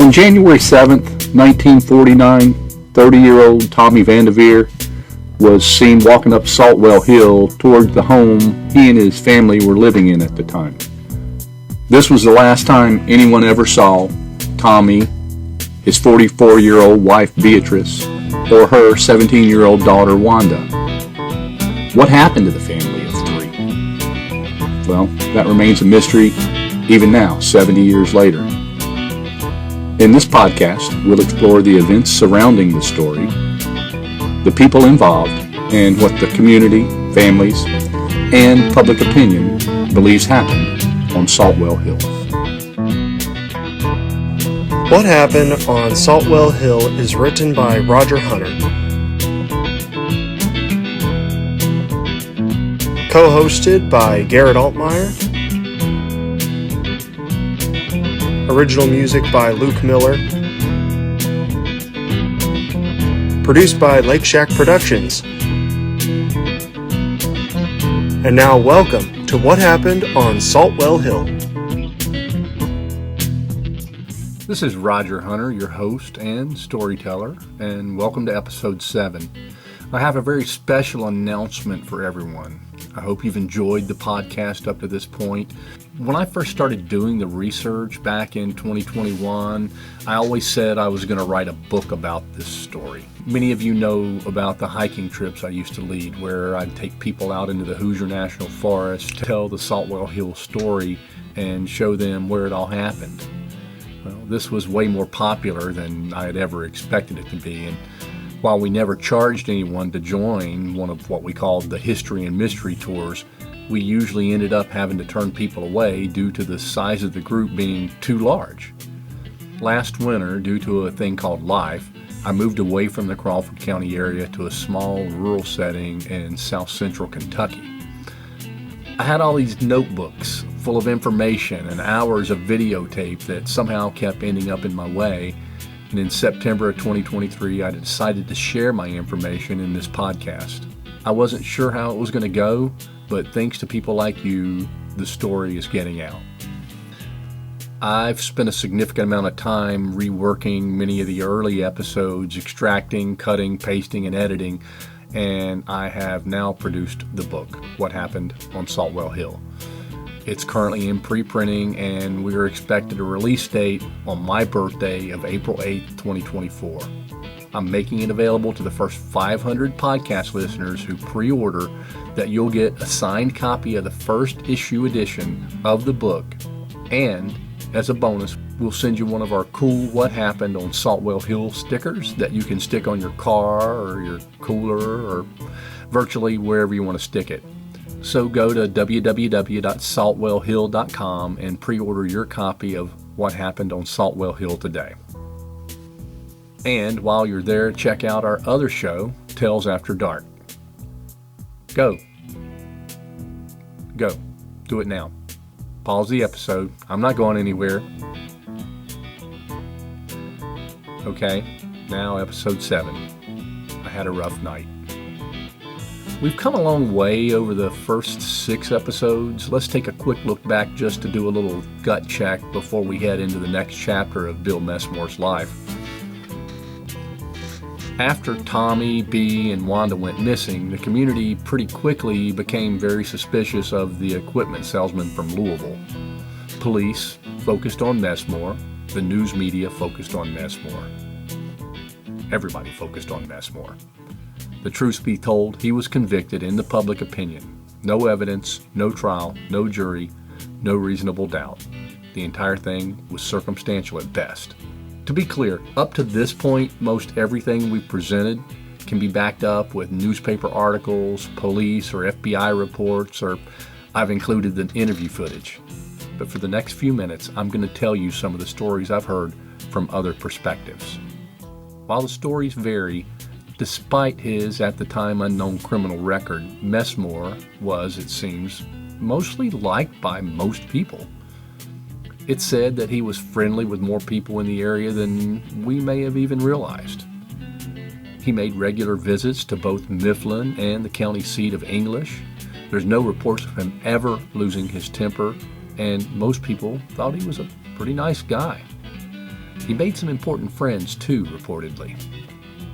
On January 7th, 1949, 30-year-old Tommy Vandiver was seen walking up Saltwell Hill toward the home he and his family were living in at the time. This was the last time anyone ever saw Tommy, his 44-year-old wife Beatrice, or her 17-year-old daughter Wanda. What happened to the family of three? Well, that remains a mystery even now, 70 years later. In this podcast, we'll explore the events surrounding the story, the people involved, and what the community, families, and public opinion believes happened on Saltwell Hill. What Happened on Saltwell Hill is written by Roger Hunter. Co-hosted by Garrett Altmeyer. Original music by Luke Miller. Produced by Lake Shack Productions. And now welcome to What Happened on Saltwell Hill. This is Roger Hunter, your host and storyteller, and welcome to episode 7. I have a very special announcement for everyone. I hope you've enjoyed the podcast up to this point. When I first started doing the research back in 2021, I always said I was going to write a book about this story. Many of you know about the hiking trips I used to lead, where I'd take people out into the Hoosier National Forest to tell the Saltwell Hill story and show them where it all happened. Well, this was way more popular than I had ever expected it to be, and while we never charged anyone to join one of what we called the History and Mystery Tours, we usually ended up having to turn people away due to the size of the group being too large. Last winter, due to a thing called life, I moved away from the Crawford County area to a small rural setting in south central Kentucky. I had all these notebooks full of information and hours of videotape that somehow kept ending up in my way. And in September of 2023, I decided to share my information in this podcast. I wasn't sure how it was going to go, but thanks to people like you, the story is getting out. I've spent a significant amount of time reworking many of the early episodes, extracting, cutting, pasting, and editing, and I have now produced the book, What Happened on Saltwell Hill. It's currently in pre-printing, and we are expected a release date on my birthday of April 8th, 2024. I'm making it available to the first 500 podcast listeners who pre-order that you'll get a signed copy of the first issue edition of the book, and as a bonus, we'll send you one of our cool What Happened on Saltwell Hill stickers that you can stick on your car or your cooler or virtually wherever you want to stick it. So go to www.saltwellhill.com and pre-order your copy of What Happened on Saltwell Hill today. And while you're there, check out our other show, Tales After Dark. Go. Do it now. Pause the episode. I'm not going anywhere. Okay, now episode 7. I had a rough night. We've come a long way over the first 6 episodes. Let's take a quick look back just to do a little gut check before we head into the next chapter of Bill Messmore's life. After Tommy, Bee, and Wanda went missing, the community pretty quickly became very suspicious of the equipment salesman from Louisville. Police focused on Messmore. The news media focused on Messmore. Everybody focused on Messmore. The truth be told, he was convicted in the public opinion. No evidence, no trial, no jury, no reasonable doubt. The entire thing was circumstantial at best. To be clear, up to this point, most everything we've presented can be backed up with newspaper articles, police or FBI reports, or I've included the interview footage. But for the next few minutes, I'm going to tell you some of the stories I've heard from other perspectives. While the stories vary, despite his, at the time, unknown criminal record, Messmore was, it seems, mostly liked by most people. It's said that he was friendly with more people in the area than we may have even realized. He made regular visits to both Mifflin and the county seat of English. There's no reports of him ever losing his temper, and most people thought he was a pretty nice guy. He made some important friends too, reportedly.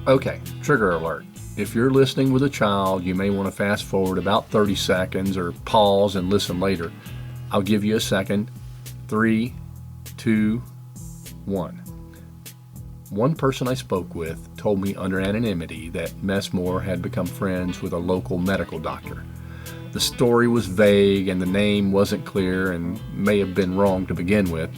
Okay, trigger alert. If you're listening with a child, you may want to fast forward about 30 seconds or pause and listen later. I'll give you a second. 3, 2, 1. One person I spoke with told me under anonymity that Messmore had become friends with a local medical doctor. The story was vague and the name wasn't clear and may have been wrong to begin with,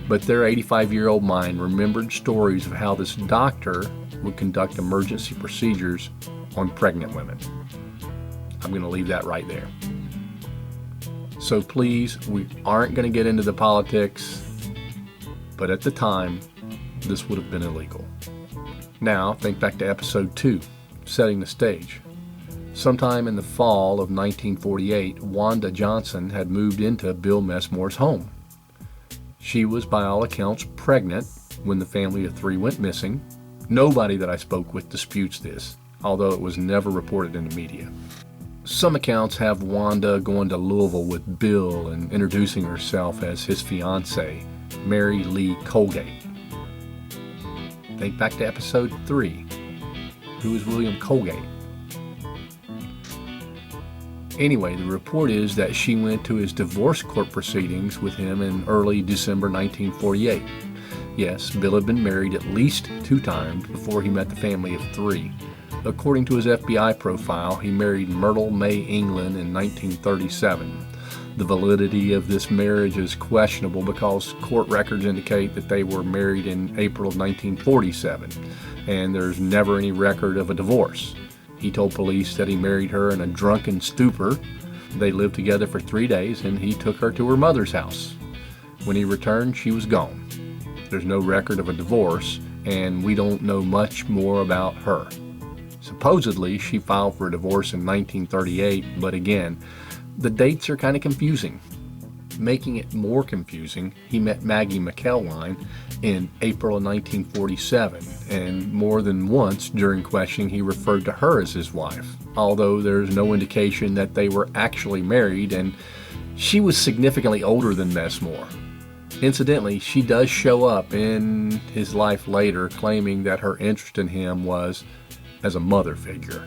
but their 85-year-old mind remembered stories of how this doctor would conduct emergency procedures on pregnant women. I'm going to leave that right there. So please, we aren't going to get into the politics, but at the time, this would have been illegal. Now, think back to episode 2, setting the stage. Sometime in the fall of 1948, Wanda Johnson had moved into Bill Messmore's home. She was, by all accounts, pregnant when the family of 3 went missing. Nobody that I spoke with disputes this, although it was never reported in the media. Some accounts have Wanda going to Louisville with Bill and introducing herself as his fiancée, Mary Lee Colgate. Think back to episode 3. Who is William Colgate? Anyway, the report is that she went to his divorce court proceedings with him in early December 1948. Yes, Bill had been married at least 2 times before he met the family of 3. According to his FBI profile, he married Myrtle May England in 1937. The validity of this marriage is questionable because court records indicate that they were married in April of 1947, and there's never any record of a divorce. He told police that he married her in a drunken stupor. They lived together for 3 days, and he took her to her mother's house. When he returned, she was gone. There's no record of a divorce, and we don't know much more about her. Supposedly, she filed for a divorce in 1938, but again, the dates are kind of confusing. Making it more confusing, he met Maggie McElwain in April of 1947, and more than once during questioning he referred to her as his wife, although there's no indication that they were actually married, and she was significantly older than Messmore. Incidentally, she does show up in his life later, claiming that her interest in him was as a mother figure.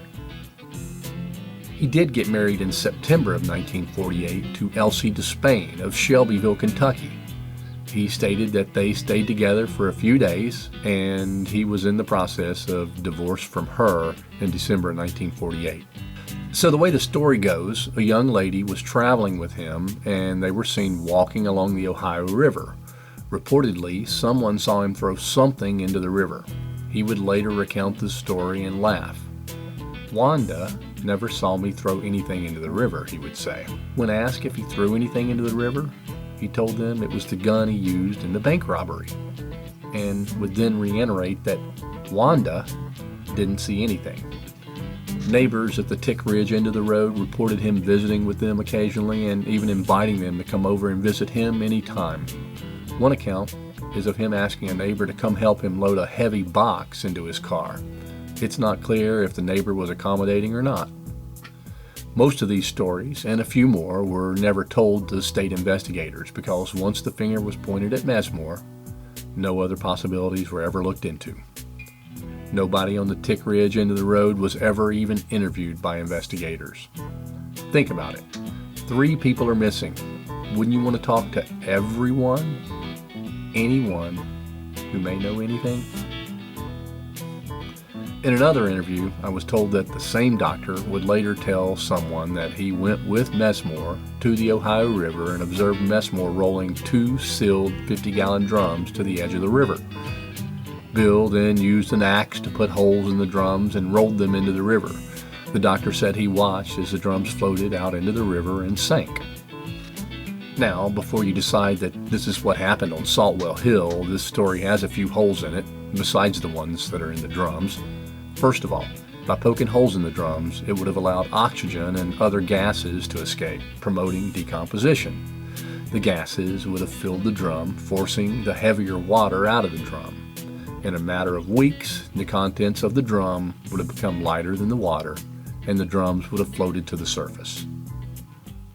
He did get married in September of 1948 to Elsie Despain of Shelbyville, Kentucky. He stated that they stayed together for a few days, and he was in the process of divorce from her in December of 1948. So the way the story goes, a young lady was traveling with him, and they were seen walking along the Ohio River. Reportedly, someone saw him throw something into the river. He would later recount the story and laugh. Wanda never saw me throw anything into the river, he would say. When asked if he threw anything into the river, he told them it was the gun he used in the bank robbery, and would then reiterate that Wanda didn't see anything. Neighbors at the Tick Ridge end of the road reported him visiting with them occasionally and even inviting them to come over and visit him anytime. One account is of him asking a neighbor to come help him load a heavy box into his car. It's not clear if the neighbor was accommodating or not. Most of these stories, and a few more, were never told to state investigators because once the finger was pointed at Messmore, no other possibilities were ever looked into. Nobody on the Tick Ridge end of the road was ever even interviewed by investigators. Think about it. 3 people are missing. Wouldn't you want to talk to everyone? Anyone who may know anything? In another interview, I was told that the same doctor would later tell someone that he went with Messmore to the Ohio River and observed Messmore rolling 2 sealed 50-gallon drums to the edge of the river. Bill then used an axe to put holes in the drums and rolled them into the river. The doctor said he watched as the drums floated out into the river and sank. Now, before you decide that this is what happened on Saltwell Hill, this story has a few holes in it, besides the ones that are in the drums. First of all, by poking holes in the drums, it would have allowed oxygen and other gases to escape, promoting decomposition. The gases would have filled the drum, forcing the heavier water out of the drum. In a matter of weeks, the contents of the drum would have become lighter than the water, and the drums would have floated to the surface.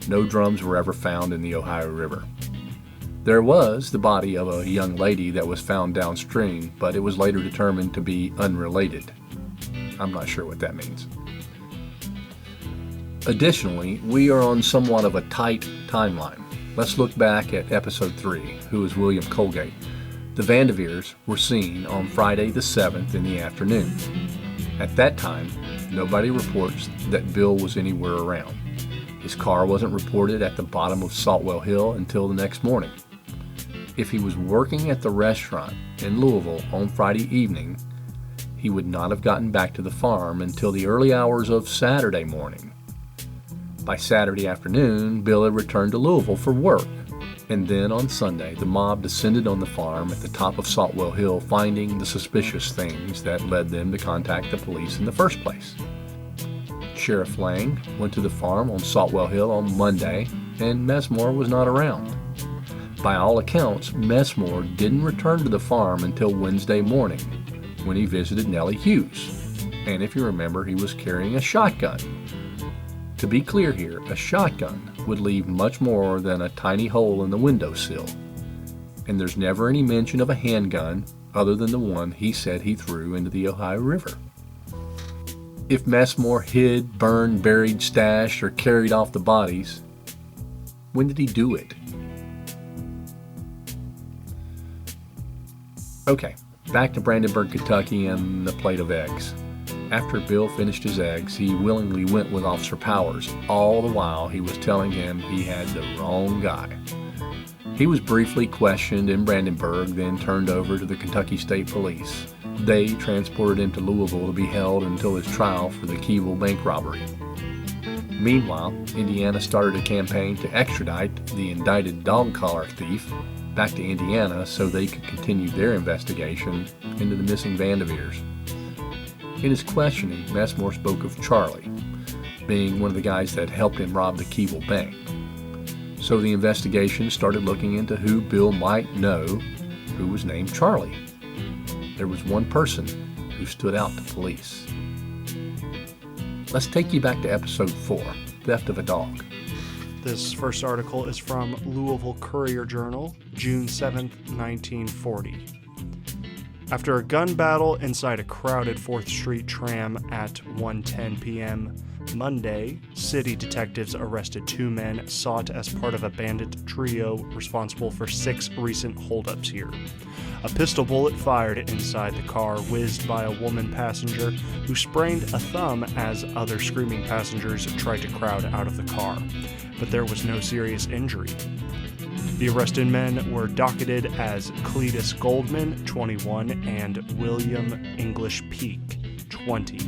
No drums were ever found in the Ohio River. There was the body of a young lady that was found downstream, but it was later determined to be unrelated. I'm not sure what that means. Additionally, we are on somewhat of a tight timeline. Let's look back at episode 3, who is William Colgate. The Vandivers were seen on Friday the 7th in the afternoon. At that time, nobody reports that Bill was anywhere around. His car wasn't reported at the bottom of Saltwell Hill until the next morning. If he was working at the restaurant in Louisville on Friday evening, he would not have gotten back to the farm until the early hours of Saturday morning. By Saturday afternoon, Bill had returned to Louisville for work, and then on Sunday, the mob descended on the farm at the top of Saltwell Hill, finding the suspicious things that led them to contact the police in the first place. Sheriff Lang went to the farm on Saltwell Hill on Monday, and Messmore was not around. By all accounts, Messmore didn't return to the farm until Wednesday morning, when he visited Nellie Hughes. And if you remember, he was carrying a shotgun. To be clear here, a shotgun would leave much more than a tiny hole in the windowsill. And there's never any mention of a handgun other than the one he said he threw into the Ohio River. If Messmore hid, burned, buried, stashed, or carried off the bodies, when did he do it? Okay, back to Vandiver, Kentucky and the plate of eggs. After Bill finished his eggs, he willingly went with Officer Powers. All the while, he was telling him he had the wrong guy. He was briefly questioned in Brandenburg, then turned over to the Kentucky State Police. They transported him to Louisville to be held until his trial for the Keyville bank robbery. Meanwhile, Indiana started a campaign to extradite the indicted dog collar thief back to Indiana so they could continue their investigation into the missing Vandivers. In his questioning, Messmore spoke of Charlie, being one of the guys that helped him rob the Keyville bank. So the investigation started looking into who Bill might know who was named Charlie. There was one person who stood out to police. Let's take you back to episode 4, Theft of a Dog. This first article is from Louisville Courier-Journal, June 7th, 1940. After a gun battle inside a crowded 4th Street tram at 1:10 p.m. Monday, city detectives arrested 2 men sought as part of a bandit trio responsible for 6 recent holdups here. A pistol bullet fired inside the car whizzed by a woman passenger who sprained a thumb as other screaming passengers tried to crowd out of the car, but there was no serious injury. The arrested men were docketed as Cletus Goldman, 21, and William English Peake, 20,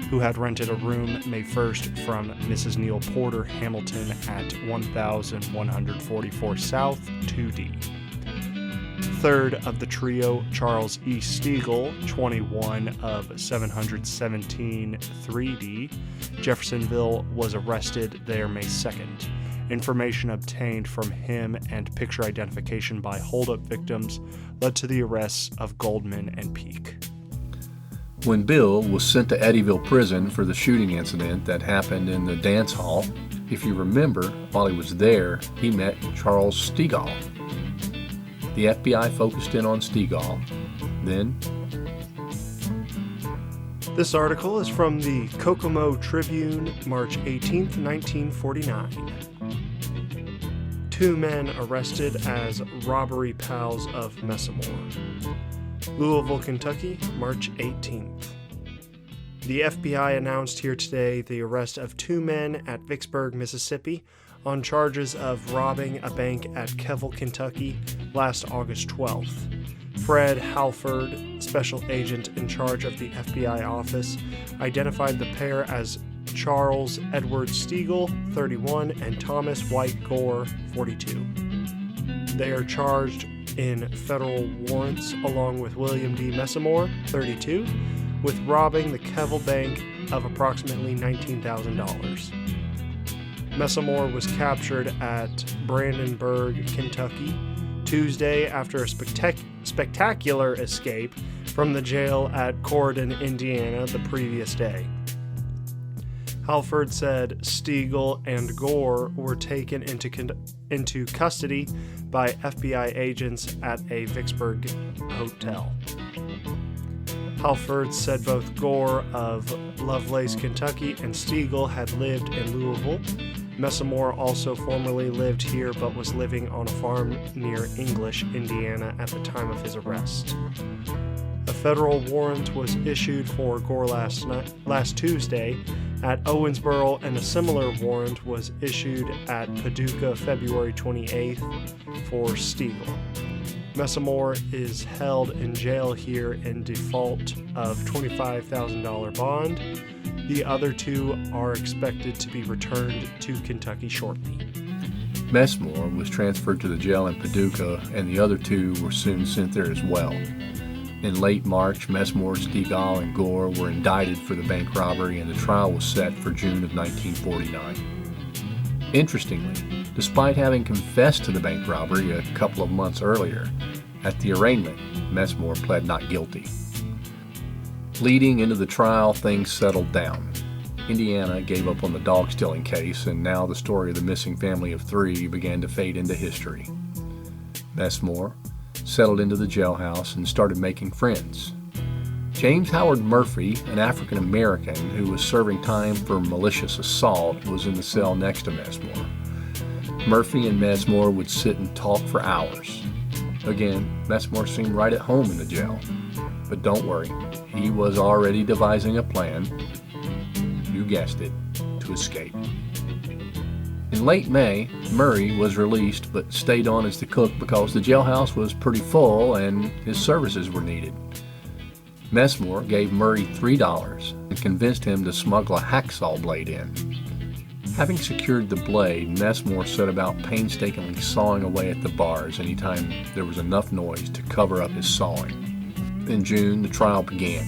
who had rented a room May 1st from Mrs. Neil Porter Hamilton at 1144 South 2D. Third of the trio, Charles E. Stiegel, 21 of 717 3D, Jeffersonville, was arrested there May 2nd. Information obtained from him and picture identification by holdup victims led to the arrests of Goldman and Peake. When Bill was sent to Eddyville Prison for the shooting incident that happened in the dance hall, if you remember, while he was there, he met Charles Stiegel. The FBI focused in on Stiegel. Then, this article is from the Kokomo Tribune, March 18th, 1949. 2 men arrested as robbery pals of Messmore. Louisville, Kentucky, March 18th. The FBI announced here today the arrest of 2 men at Vicksburg, Mississippi, on charges of robbing a bank at Keyville, Kentucky, last August 12th. Fred Halford, special agent in charge of the FBI office, identified the pair as Charles Edward Stiegel, 31, and Thomas White Gore, 42. They are charged in federal warrants along with William D. Messmore, 32, with robbing the Keyville Bank of approximately $19,000. Messmore was captured at Brandenburg, Kentucky, Tuesday after a spectacular escape from the jail at Corydon, Indiana, the previous day. Halford said Stiegel and Gore were taken into custody by FBI agents at a Vicksburg hotel. Halford said both Gore of Lovelace, Kentucky, and Stiegel had lived in Louisville. Messamore also formerly lived here but was living on a farm near English, Indiana at the time of his arrest. A federal warrant was issued for Gore last Tuesday at Owensboro, and a similar warrant was issued at Paducah February 28th for Stiegel. Messamore is held in jail here in default of $25,000 bond. The other two are expected to be returned to Kentucky shortly. Messamore was transferred to the jail in Paducah, and the other two were soon sent there as well. In late March, Messamore, Stiegel, and Gore were indicted for the bank robbery, and the trial was set for June of 1949. Interestingly, despite having confessed to the bank robbery a couple of months earlier, at the arraignment, Messamore pled not guilty. Leading into the trial, things settled down. Indiana gave up on the dog stealing case, and now the story of the missing family of three began to fade into history. Messamore settled into the jailhouse and started making friends. James Howard Murphy, an African American who was serving time for malicious assault, was in the cell next to Messamore. Murphy and Messamore would sit and talk for hours. Again, Messamore seemed right at home in the jail. But don't worry, he was already devising a plan, you guessed it, to escape. In late May, Murray was released but stayed on as the cook because the jailhouse was pretty full and his services were needed. Messamore gave Murray $3 and convinced him to smuggle a hacksaw blade in. Having secured the blade, Messamore set about painstakingly sawing away at the bars anytime there was enough noise to cover up his sawing. In June, the trial began.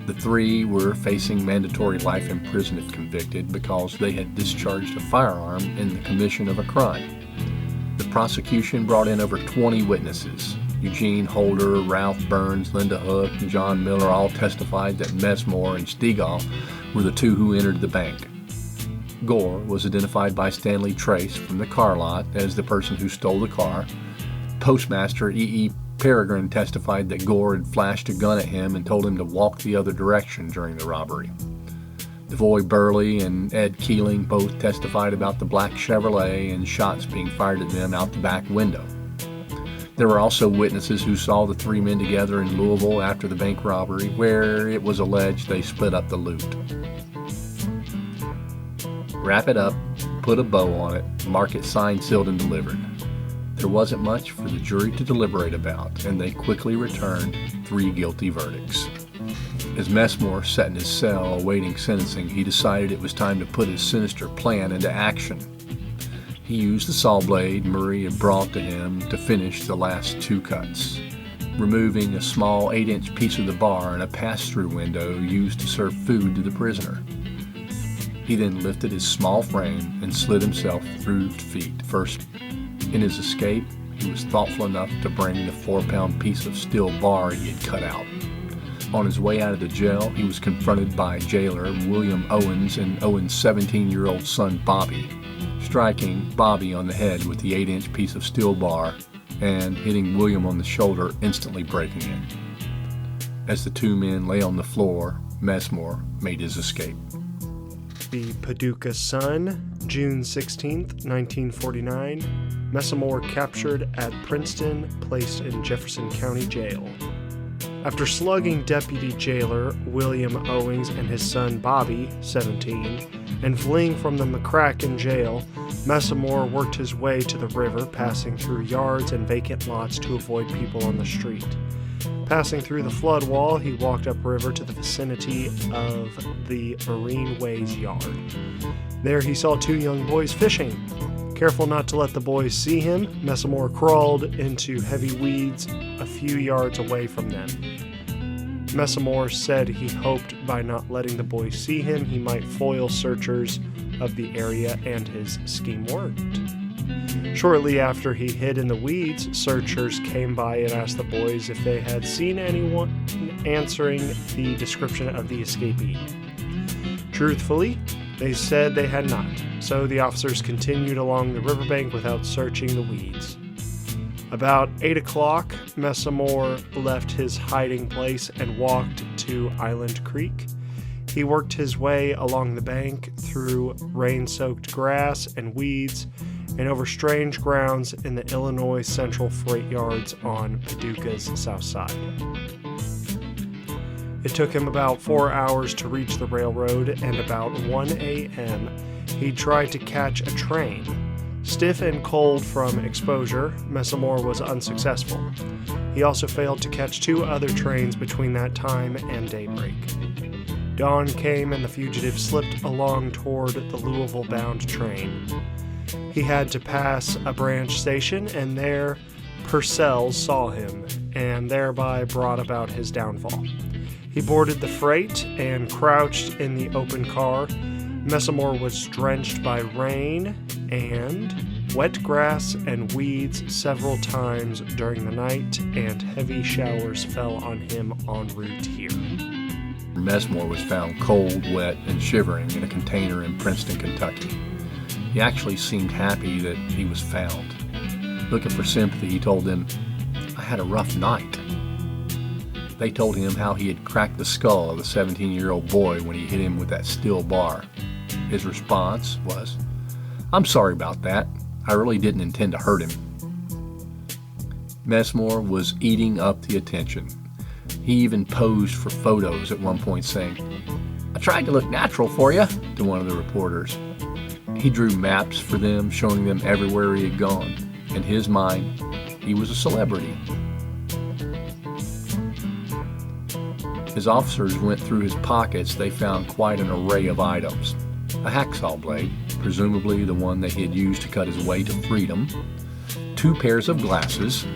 The three were facing mandatory life in prison if convicted because they had discharged a firearm in the commission of a crime. The prosecution brought in over 20 witnesses. Eugene Holder, Ralph Burns, Linda Hook, and John Miller all testified that Messamore and Stiegel were the two who entered the bank. Gore was identified by Stanley Trace from the car lot as the person who stole the car. Postmaster E.E. Peregrine testified that Gore had flashed a gun at him and told him to walk the other direction during the robbery. Devoy Burley and Ed Keeling both testified about the black Chevrolet and shots being fired at them out the back window. There were also witnesses who saw the three men together in Louisville after the bank robbery, where it was alleged they split up the loot. Wrap it up, put a bow on it, mark it signed, sealed, and delivered. There wasn't much for the jury to deliberate about, and they quickly returned 3 guilty verdicts. As Messamore sat in his cell awaiting sentencing, he decided it was time to put his sinister plan into action. He used the saw blade Murray had brought to him to finish the last 2 cuts, removing a small 8-inch piece of the bar and a pass-through window used to serve food to the prisoner. He then lifted his small frame and slid himself through to feet. First, in his escape, he was thoughtful enough to bring the 4-pound piece of steel bar he had cut out. On his way out of the jail, he was confronted by jailer William Owens and Owens' 17-year-old son Bobby, striking Bobby on the head with the 8-inch piece of steel bar and hitting William on the shoulder, instantly breaking it. As the 2 men lay on the floor, Messamore made his escape. The Paducah Sun, June 16, 1949. Messamore captured at Princeton, placed in Jefferson County Jail. After slugging deputy jailer William Owens and his son Bobby, 17, and fleeing from the McCracken jail, Messamore worked his way to the river, passing through yards and vacant lots to avoid people on the street. Passing through the flood wall, he walked upriver to the vicinity of the Marine Ways yard. There he saw 2 young boys fishing. Careful not to let the boys see him, Messamore crawled into heavy weeds a few yards away from them. Messamore said he hoped by not letting the boys see him, he might foil searchers of the area, and his scheme worked. Shortly after he hid in the weeds, searchers came by and asked the boys if they had seen anyone answering the description of the escapee. Truthfully, They said they had not, so the officers continued along the riverbank without searching the weeds. About 8 o'clock, Messamore left his hiding place and walked to Island Creek. He worked his way along the bank through rain-soaked grass and weeds and over strange grounds in the Illinois Central Freight Yards on Paducah's south side. It took him about 4 hours to reach the railroad, and about 1 a.m. he tried to catch a train. Stiff and cold from exposure, Messamore was unsuccessful. He also failed to catch 2 other trains between that time and daybreak. Dawn came and the fugitive slipped along toward the Louisville-bound train. He had to pass a branch station, and there Purcell saw him, and thereby brought about his downfall. He boarded the freight and crouched in the open car. Messamore was drenched by rain and wet grass and weeds several times during the night, and heavy showers fell on him en route here. Messamore was found cold, wet, and shivering in a container in Princeton, Kentucky. He actually seemed happy that he was found. Looking for sympathy, he told them, "I had a rough night." They told him how he had cracked the skull of a 17-year-old boy when he hit him with that steel bar. His response was, "I'm sorry about that. I really didn't intend to hurt him." Messamore was eating up the attention. He even posed for photos at one point, saying, "I tried to look natural for you," to one of the reporters. He drew maps for them, showing them everywhere he had gone. In his mind, he was a celebrity. As officers went through his pockets, they found quite an array of items. A hacksaw blade, presumably the one that he had used to cut his way to freedom, 2 pairs of glasses,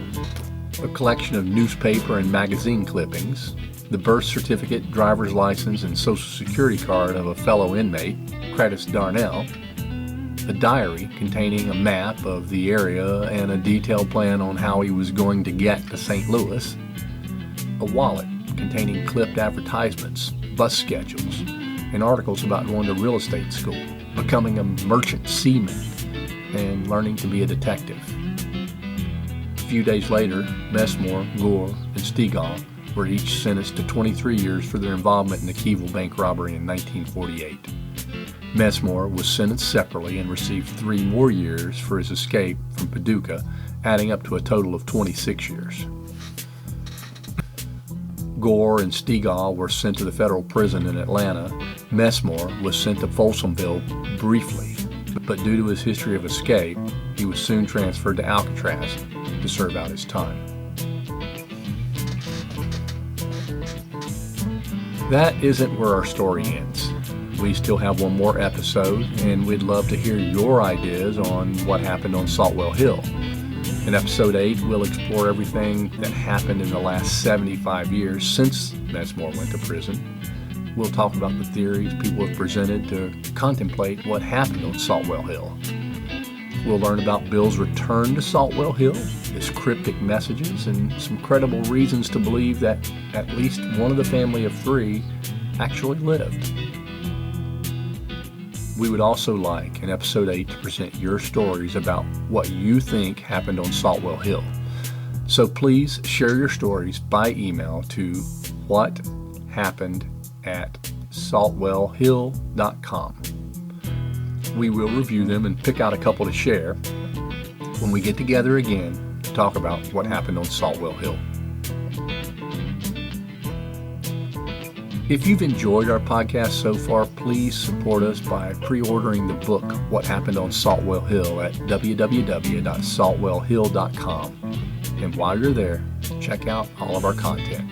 a collection of newspaper and magazine clippings, the birth certificate, driver's license, and social security card of a fellow inmate, Credis Darnell, a diary containing a map of the area and a detailed plan on how he was going to get to St. Louis, a wallet containing clipped advertisements, bus schedules, and articles about going to real estate school, becoming a merchant seaman, and learning to be a detective. A few days later, Messamore, Gore, and Stegall were each sentenced to 23 years for their involvement in the Keyville bank robbery in 1948. Messamore was sentenced separately and received 3 more years for his escape from Paducah, adding up to a total of 26 years. Gore and Stegall were sent to the federal prison in Atlanta. Messamore was sent to Folsomville briefly, but due to his history of escape, he was soon transferred to Alcatraz to serve out his time. That isn't where our story ends. We still have one more episode, and we'd love to hear your ideas on what happened on Saltwell Hill. In episode 8, we'll explore everything that happened in the last 75 years since Messamore went to prison. We'll talk about the theories people have presented to contemplate what happened on Saltwell Hill. We'll learn about Bill's return to Saltwell Hill, his cryptic messages, and some credible reasons to believe that at least one of the family of 3 actually lived. We would also like, in episode 8, to present your stories about what you think happened on Saltwell Hill. So please share your stories by email to whathappened@saltwellhill.com. We will review them and pick out a couple to share when we get together again to talk about what happened on Saltwell Hill. If you've enjoyed our podcast so far, please support us by pre-ordering the book, What Happened on Saltwell Hill, at www.saltwellhill.com. And while you're there, check out all of our content.